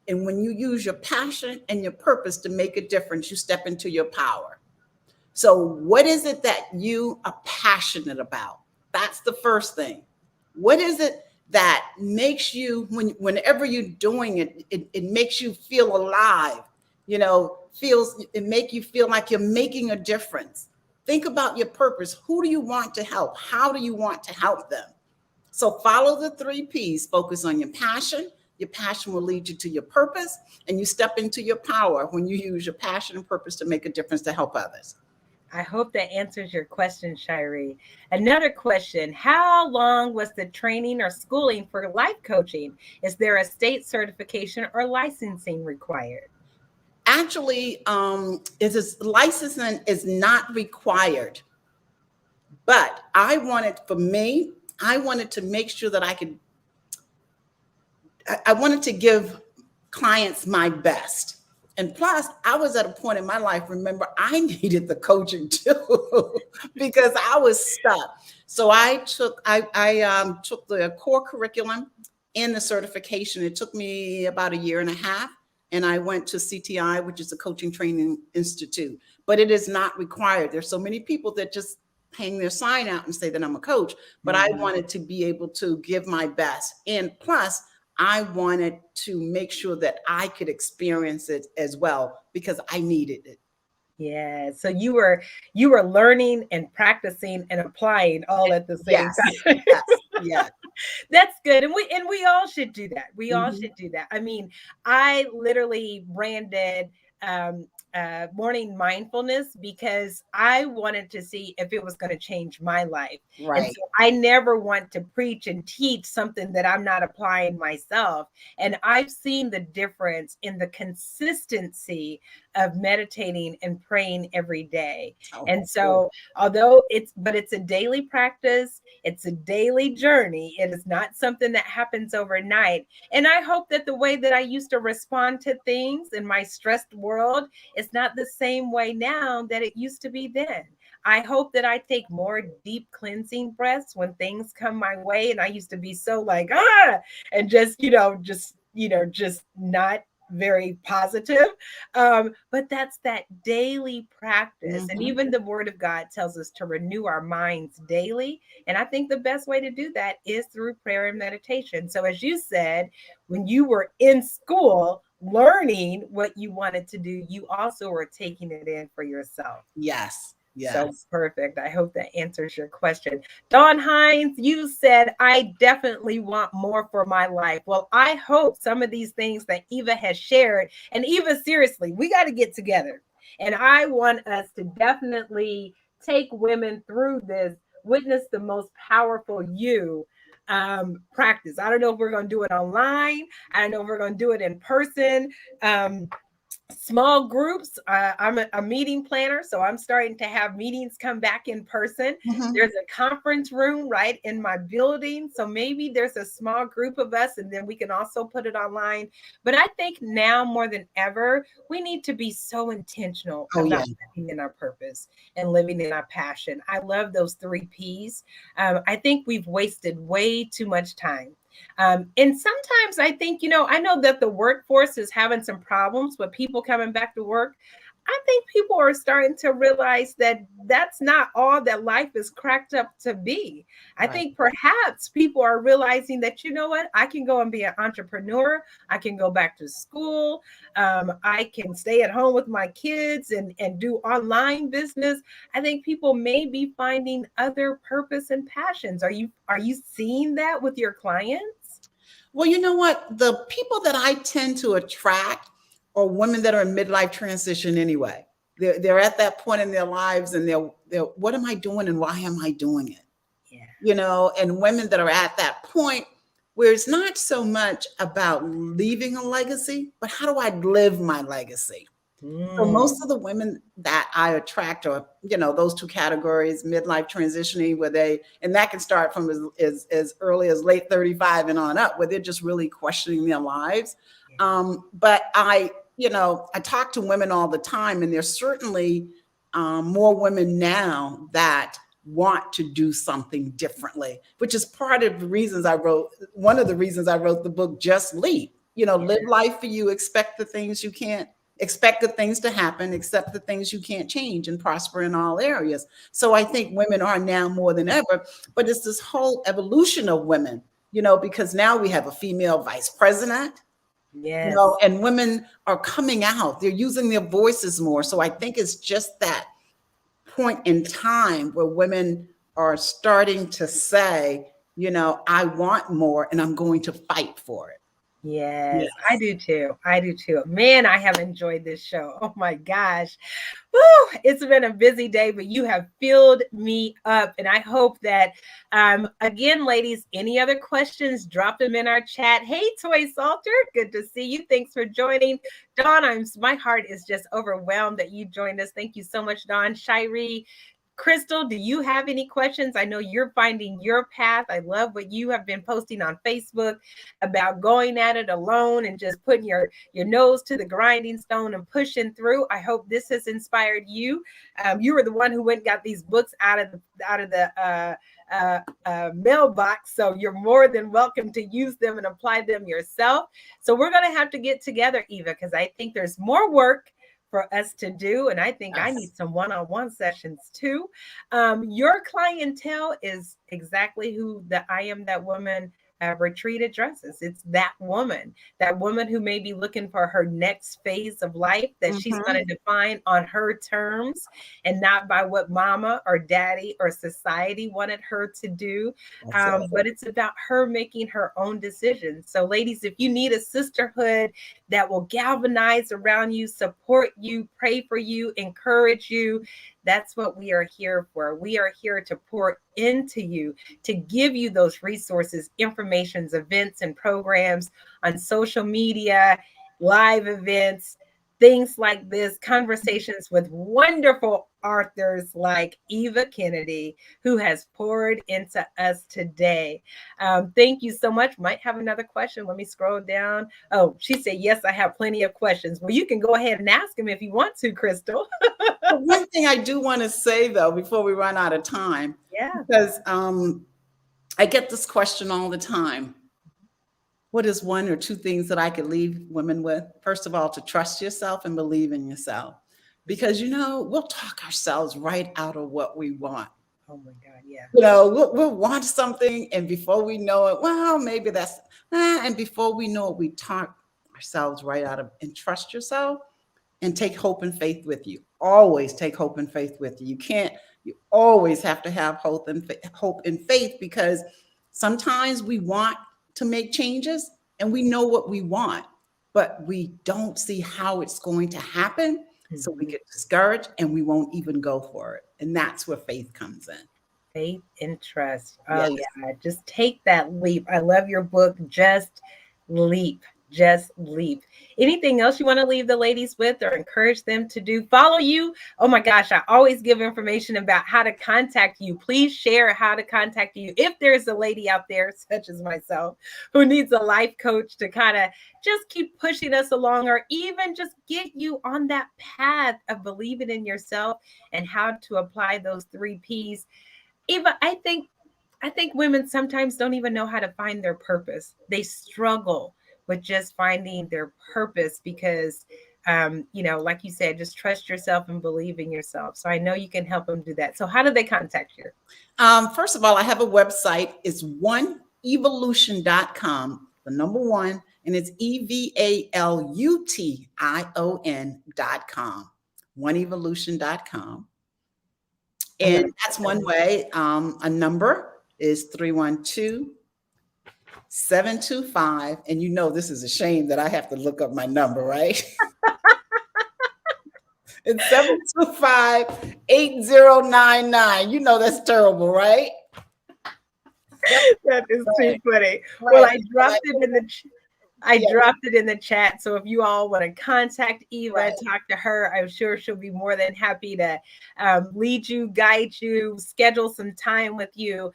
And when you use your passion and your purpose to make a difference, you step into your power. So what is it that you are passionate about? That's the first thing. What is it that makes you, whenever you're doing it, it makes you feel alive, it make you feel like you're making a difference. Think about your purpose. Who do you want to help? How do you want to help them? So follow the 3 P's. Focus on your passion. Your passion will lead you to your purpose, and you step into your power when you use your passion and purpose to make a difference to help others. I hope that answers your question, Shiree. Another question: how long was the training or schooling for life coaching? Is there a state certification or licensing required? Actually, licensing is not required. But I wanted to make sure that I wanted to give clients my best. And plus, I was at a point in my life, remember, I needed the coaching too, because I was stuck. So I took the core curriculum and the certification. It took me about 1.5 years. And I went to CTI, which is the Coaching Training Institute. But it is not required. There's so many people that just hang their sign out and say that I'm a coach. But I wanted to be able to give my best. And plus, I wanted to make sure that I could experience it as well, because I needed it. Yeah. So you were learning and practicing and applying all at the same Yes, time. yes, yes. That's good. And we all should do that. We all Mhm. should do that. I mean, I literally branded morning mindfulness because I wanted to see if it was going to change my life. And Right. so I never want to preach and teach something that I'm not applying myself. And I've seen the difference in the consistency of meditating and praying every day. Oh, And that's good. so, although it's a daily practice, it's a daily journey. It is not something that happens overnight. And I hope that the way that I used to respond to things in my stressed world is not the same way now that it used to be then. I hope that I take more deep cleansing breaths when things come my way. And I used to be so like, and just not very positive. But that's that daily practice. And Mhm. even the word of God tells us to renew our minds daily. And I think the best way to do that is through prayer and meditation. So, as you said, when you were in school learning what you wanted to do, you also were taking it in for yourself. Yes. So Yes. perfect. I hope that answers your question. Dawn Hines, you said, I definitely want more for my life. Well, I hope some of these things that Eva has shared, and Eva, seriously, we got to get together. And I want us to definitely take women through this, witness the most powerful you practice. I don't know if we're going to do it online. I don't know if we're going to do it in person. Small groups. I'm a meeting planner, so I'm starting to have meetings come back in person. Mhm. There's a conference room right in my building, so maybe there's a small group of us, and then we can also put it online. But I think now more than ever, we need to be so intentional Oh, about yeah. living in our purpose and living in our passion. I love those 3 Ps. I think we've wasted way too much time. And sometimes I think, I know that the workforce is having some problems with people coming back to work. I think people are starting to realize that that's not all that life is cracked up to be. I Right. think perhaps people are realizing that, you know what, I can go and be an entrepreneur. I can go back to school. I can stay at home with my kids and do online business. I think people may be finding other purpose and passions. Are you seeing that with your clients? Well, you know what? The people that I tend to attract are women that are in midlife transition anyway. They're at that point in their lives and they're what am I doing and why am I doing it? Yeah. And women that are at that point where it's not so much about leaving a legacy, but how do I live my legacy? So Mm, most of the women that I attract are, those two categories, midlife transitioning, and that can start from as early as late 35 and on up, where they're just really questioning their lives. yeah. But I talk to women all the time, and there's certainly more women now that want to do something differently, which is one of the reasons I wrote the book, Just Leap. Yeah. Live life for you, expect the things you can't expect the things to happen, accept the things you can't change, and prosper in all areas. So I think women are now more than ever, but it's this whole evolution of women, because now we have a female vice president, Yes. and women are coming out, they're using their voices more. So I think it's just that point in time where women are starting to say, I want more and I'm going to fight for it. Yes, I Yes. do too. I do too. Man, I have enjoyed this show. Oh my gosh. Whew, it's been a busy day, but you have filled me up. And I hope that, again, ladies, any other questions, drop them in our chat. Hey, Toy Salter, good to see you. Thanks for joining. Dawn, my heart is just overwhelmed that you joined us. Thank you so much, Dawn. Shiree, Crystal, do you have any questions? I know you're finding your path. I love what you have been posting on Facebook about going at it alone and just putting your nose to the grinding stone and pushing through. I hope this has inspired you. You were the one who went and got these books out of the mailbox, so you're more than welcome to use them and apply them yourself. So we're going to have to get together, Eva, because I think there's more work for us to do. And I think I Yes. need some one-on-one sessions too. Your clientele is exactly who the I Am That Woman retreat addresses. It's that woman who may be looking for her next phase of life that she's going to define on her terms and not by what mama or daddy or society wanted her to do. But it's about her making her own decisions. So ladies, if you need a sisterhood that will galvanize around you, support you, pray for you, encourage you, that's what we are here for. We are here to pour into you, to give you those resources, informations, events, and programs on social media, live events, things like this, conversations with wonderful authors like Eva Kennedy, who has poured into us today. Thank you so much. Might have another question. Let me scroll down. Oh, she said, yes, I have plenty of questions. Well, you can go ahead and ask them if you want to, Crystal. One thing I do want to say, though, before we run out of time, because I get this question all the time. What is one or two things that I could leave women with? First of all, to trust yourself and believe in yourself. Because, we'll talk ourselves right out of what we want. Oh my God, yeah. We'll want something, and before we know it, well, maybe that's, and before we know it, we talk ourselves right out of, and trust yourself and take hope and faith with you. Always take hope and faith with you. You always have to have hope and faith, because sometimes we want to make changes and we know what we want, but we don't see how it's going to happen. So we get discouraged and we won't even go for it. And that's where faith comes in. Faith and trust. Oh, yes. Yeah. Just take that leap. I love your book. Just leap. Just leap. Anything else you want to leave the ladies with or encourage them to do? Follow you. Oh my gosh, I always give information about how to contact you. Please share how to contact you. If there's a lady out there, such as myself, who needs a life coach to kind of just keep pushing us along, or even just get you on that path of believing in yourself and how to apply those 3 Ps. Eva, I think women sometimes don't even know how to find their purpose. They struggle with just finding their purpose because, like you said, just trust yourself and believe in yourself. So I know you can help them do that. So how do they contact you? First of all, I have a website. It's oneevolution.com, the number 1, and it's EVALUTION.com, oneevolution.com. And that's one way. A number is 312-725, and this is a shame that I have to look up my number, right? It's 725-8099. That's terrible, right? That is too funny. Right. Well, I dropped it in the dropped it in the chat. So if you all want to contact Eva, talk to her, I'm sure she'll be more than happy to lead you, guide you, schedule some time with you,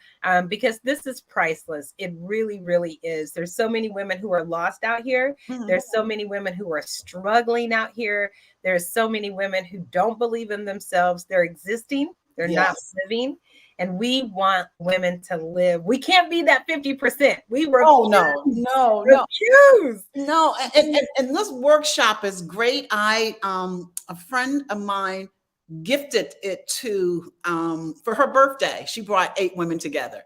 because this is priceless. It really, really is. There's so many women who are lost out here. There's so many women who are struggling out here. There's so many women who don't believe in themselves. They're existing. They're not living. And we want women to live. We can't be that 50%. We were no. And this workshop is great. A friend of mine gifted it to for her birthday. She brought 8 women together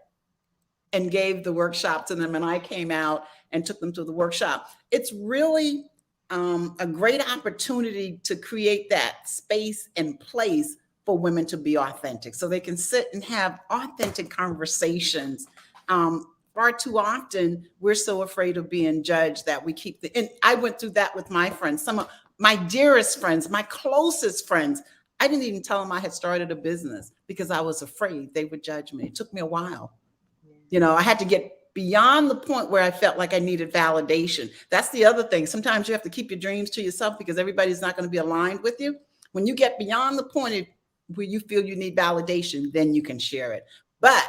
and gave the workshop to them, and I came out and took them to the workshop. It's really a great opportunity to create that space and place for women to be authentic, so they can sit and have authentic conversations. Far too often, we're so afraid of being judged that we keep and I went through that with my friends. Some of my dearest friends, my closest friends, I didn't even tell them I had started a business because I was afraid they would judge me. It took me a while. I had to get beyond the point where I felt like I needed validation. That's the other thing. Sometimes you have to keep your dreams to yourself because everybody's not going to be aligned with you. When you get beyond the point where you feel you need validation, then you can share it. But,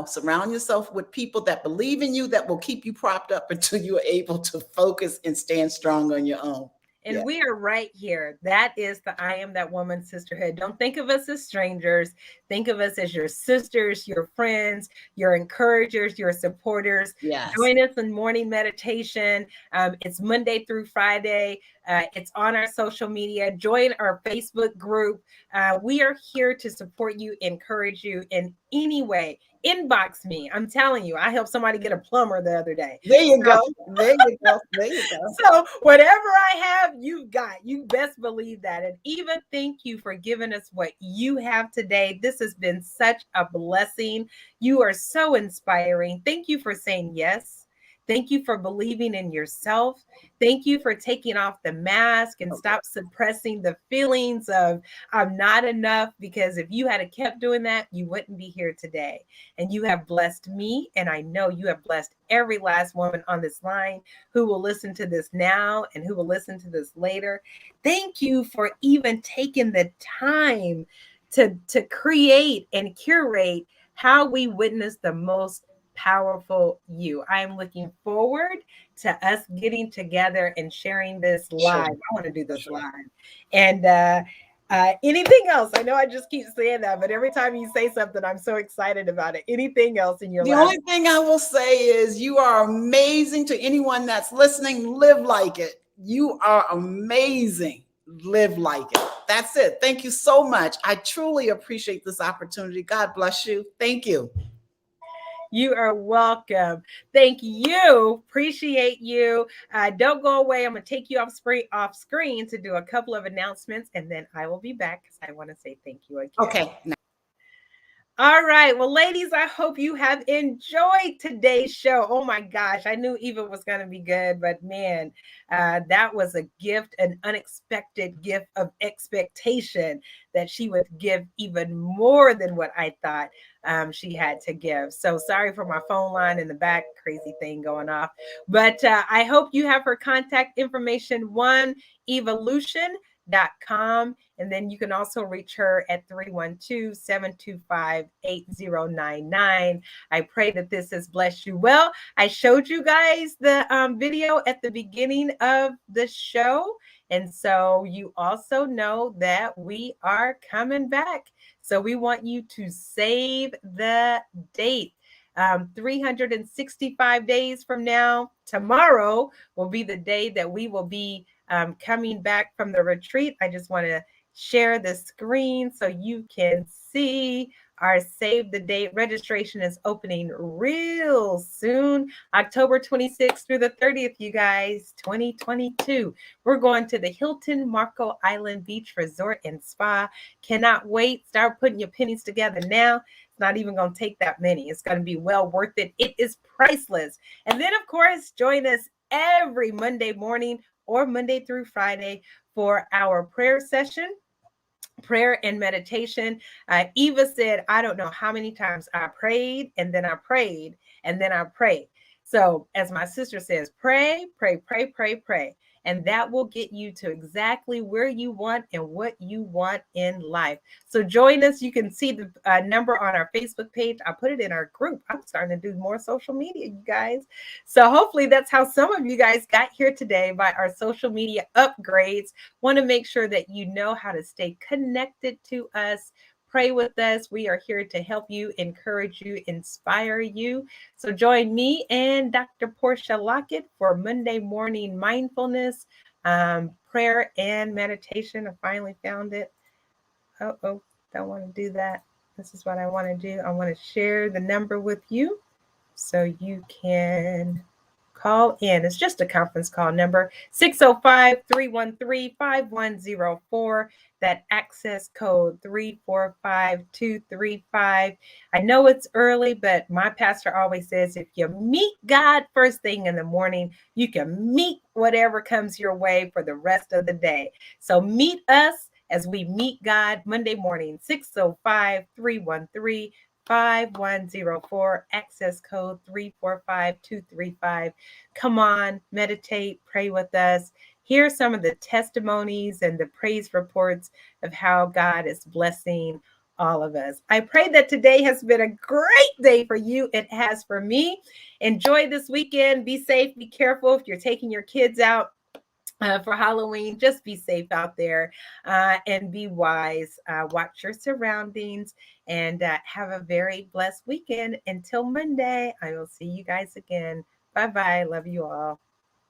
surround yourself with people that believe in you, that will keep you propped up until you are able to focus and stand strong on your own. And we are right here. That is the I Am That Woman sisterhood. Don't think of us as strangers. Think of us as your sisters, your friends, your encouragers, your supporters. Yes. Join us in morning meditation. It's Monday through Friday. It's on our social media. Join our Facebook group. We are here to support you, encourage you in any way, inbox me. I'm telling you, I helped somebody get a plumber the other day. There you go. There you go. There you go. So whatever I have, you've got. You best believe that. And even thank you for giving us what you have today. This has been such a blessing. You are so inspiring. Thank you for saying yes. Thank you for believing in yourself. Thank you for taking off the mask and stop suppressing the feelings of I'm not enough, because if you had kept doing that, you wouldn't be here today. And you have blessed me, and I know you have blessed every last woman on this line who will listen to this now and who will listen to this later. Thank you for even taking the time to create and curate how we witness the most powerful you. I am looking forward to us getting together and sharing this live. Sure. I want to do this Sure. live. And anything else? I know I just keep saying that, but every time you say something, I'm so excited about it. Anything else in your The life? only thing I will say is you are amazing. To anyone that's listening, live like it. You are amazing. Live like it. That's it. Thank you so much. I truly appreciate this opportunity. God bless you. Thank you. You are welcome. Thank you. Appreciate you. Don't go away. I'm going to take you off screen to do a couple of announcements, and then I will be back because I want to say thank you again. Okay. All right. Well, ladies, I hope you have enjoyed today's show. Oh my gosh. I knew Eva was going to be good, but man, that was a gift, an unexpected gift of expectation that she would give even more than what I thought she had to give. So sorry for my phone line in the back, crazy thing going off. But I hope you have her contact information, oneevolution.com. And then you can also reach her at 312-725-8099. I pray that this has blessed you well. I showed you guys the video at the beginning of the show. And so you also know that we are coming back. So we want you to save the date. 365 days from now, tomorrow will be the day that we will be coming back from the retreat. I just want to share the screen so you can see our save the date. Registration is opening real soon, October 26th through the 30th, you guys, 2022. We're going to the Hilton Marco Island Beach Resort and Spa. Cannot wait. Start putting your pennies together now. It's not even going to take that many. It's going to be well worth it. It is priceless. And then, of course, join us every Monday morning or Monday through Friday for our prayer session, prayer and meditation. Eva said, I don't know how many times I prayed and then I prayed and then I prayed. So as my sister says, pray, pray, pray, pray, pray. And that will get you to exactly where you want and what you want in life. So join us. You can see the number on our Facebook page. I put it in our group. I'm starting to do more social media, you guys. So hopefully that's how some of you guys got here today, by our social media upgrades. Want to make sure that you know how to stay connected to us. Pray with us. We are here to help you, encourage you, inspire you. So join me and Dr. Portia Lockett for Monday morning mindfulness, prayer and meditation. I finally found it. Oh, don't want to do that. This is what I want to do. I want to share the number with you so you can call in. It's just a conference call number, 605-313-5104. That access code 345235. I know it's early, but my pastor always says if you meet God first thing in the morning, you can meet whatever comes your way for the rest of the day. So meet us as we meet God Monday morning, 605-313-5104, access code 345235. Come on, meditate, pray with us. Hear some of the testimonies and the praise reports of how God is blessing all of us. I pray that today has been a great day for you. It has for me. Enjoy this weekend. Be safe, be careful if you're taking your kids out for Halloween. Just be safe out there and be wise. Watch your surroundings and have a very blessed weekend. Until Monday, I will see you guys again. Bye-bye. Love you all.